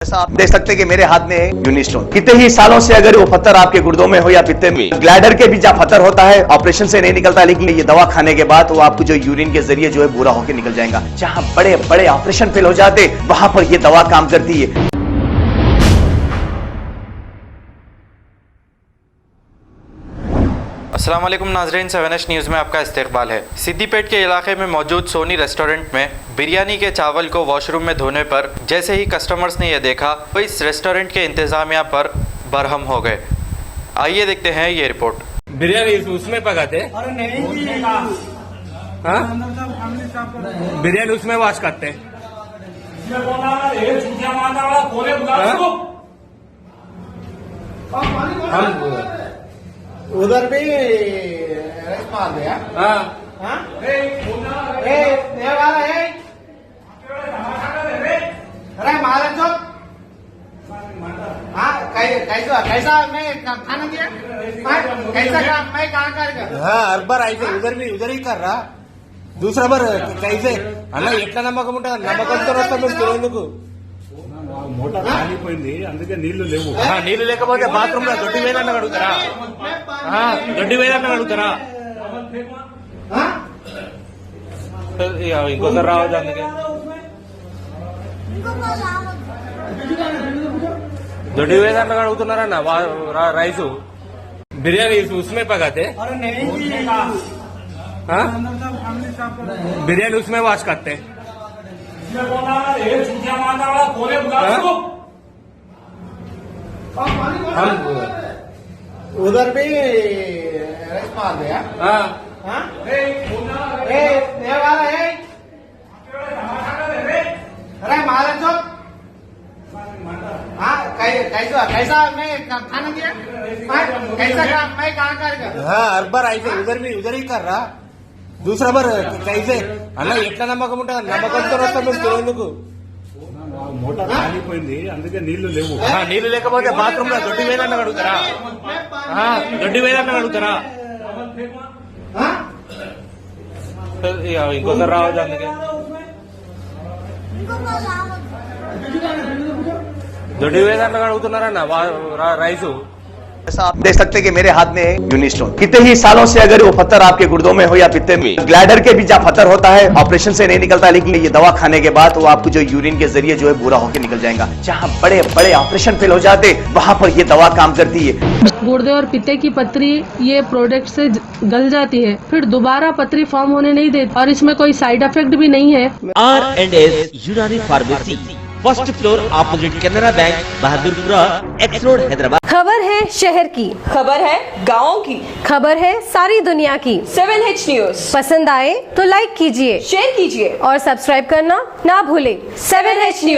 जैसा आप देख सकते हैं कि मेरे हाथ में है यूनिस्टोन। कितने ही सालों से अगर वो पत्थर आपके गुर्दों में हो या पित्ते में, ग्लैडर के भी जहाँ पत्थर होता है ऑपरेशन से नहीं निकलता, लेकिन ये दवा खाने के बाद वो आपको जो यूरिन के जरिए जो है पूरा होकर निकल जाएगा। जहाँ बड़े बड़े ऑपरेशन फेल हो जाते वहां पर ये दवा काम करती है। अस्सलाम वालेकुम नाज़रीन, 7H न्यूज़ में आपका इस्तकबाल है। सिद्दीपेट के इलाके में मौजूद सोनी रेस्टोरेंट में बिरयानी के चावल को वॉशरूम में धोने पर जैसे ही कस्टमर्स ने यह देखा तो इस रेस्टोरेंट के इंतज़ामिया पर बरहम हो गए। आइए देखते हैं ये रिपोर्ट। बिरयानी उसमें पकाते? अरे नहीं जी, हाँ? बिरयानी उसमें वॉश करते? हम उधर भी रस मार दिया। हाँ ये वाला है। अरे मारा तो हाँ कैसा मैं खाना दिया कैसा काम मैं कहाँ कर हाँ हर बार ऐसे उधर ही कर रहा दूसरा बार कैसे అలా ఎట్లా నమ్మకం ఉంటుంది నమ్మకంతో వస్తాం మేము తినేందుకు మోటార్ కాలిపోయింది అందుకే నీళ్లు లేవు నీళ్లు లేకపోతే బాత్రూమ్ లో దొడ్డి వేదన్న అడుగుతారా దొడ్డి వేదన్న అడుగుతారా ఇంకొకరు రావద్దు అందుకే దొడ్డి వేదన్న అడుగుతున్నారన్న రైసు బిర్యానీ उसमें पकाते? अरे नहीं जी, हाँ? बिरयानी उसमें वॉश करते? हम उधर भी रस मार दिया। हाँ ये वाला है। अरे मारा तो हाँ कैसा मैं खाना दिया कैसा काम मैं कहाँ कर हाँ हर बार ऐसे उधर ही कर रहा दूसरा बार कैसे అలా ఎట్లా నమ్మకం ఉంటుంది నమ్మకంతో వస్తాం మేము తినేందుకు మోటార్ కాలిపోయింది అందుకే నీళ్లు లేవు నీళ్లు లేకపోతే బాత్రూమ్ లో దొడ్డి వేదన్న అడుగుతారా దొడ్డి వేదన్న అడుగుతారా ఇంకొకరు రావద్దు అందుకే దొడ్డి వేదన్న అడుగుతున్నారన్న రైసు जैसा आप देख सकते हैं कि मेरे हाथ में है यूनिस्टोन। कितने ही सालों से अगर वो पत्थर आपके गुर्दों में हो या पित्ते में, ग्लैडर के भी जहाँ पत्थर होता है ऑपरेशन से नहीं निकलता, लेकिन ये दवा खाने के बाद वो आपको जो यूरिन के जरिए जो है पूरा होकर निकल जाएगा। जहाँ बड़े बड़े ऑपरेशन फेल हो जाते वहां पर ये दवा काम करती है। गुर्दे और पित्ते की पथरी ये प्रोडक्ट से गल जाती है, फिर दोबारा पथरी फॉर्म होने नहीं देती और इसमें कोई साइड इफेक्ट भी नहीं है। R&S यूनानी pharmacy, first floor opposite Canara bank, Bahadurpura, x road, Hyderabad. खबर है शहर की, खबर है गाँव की, खबर है सारी दुनिया की। 7H न्यूज़ पसंद आए तो लाइक कीजिए, शेयर कीजिए और सब्सक्राइब करना ना भूले। 7H news.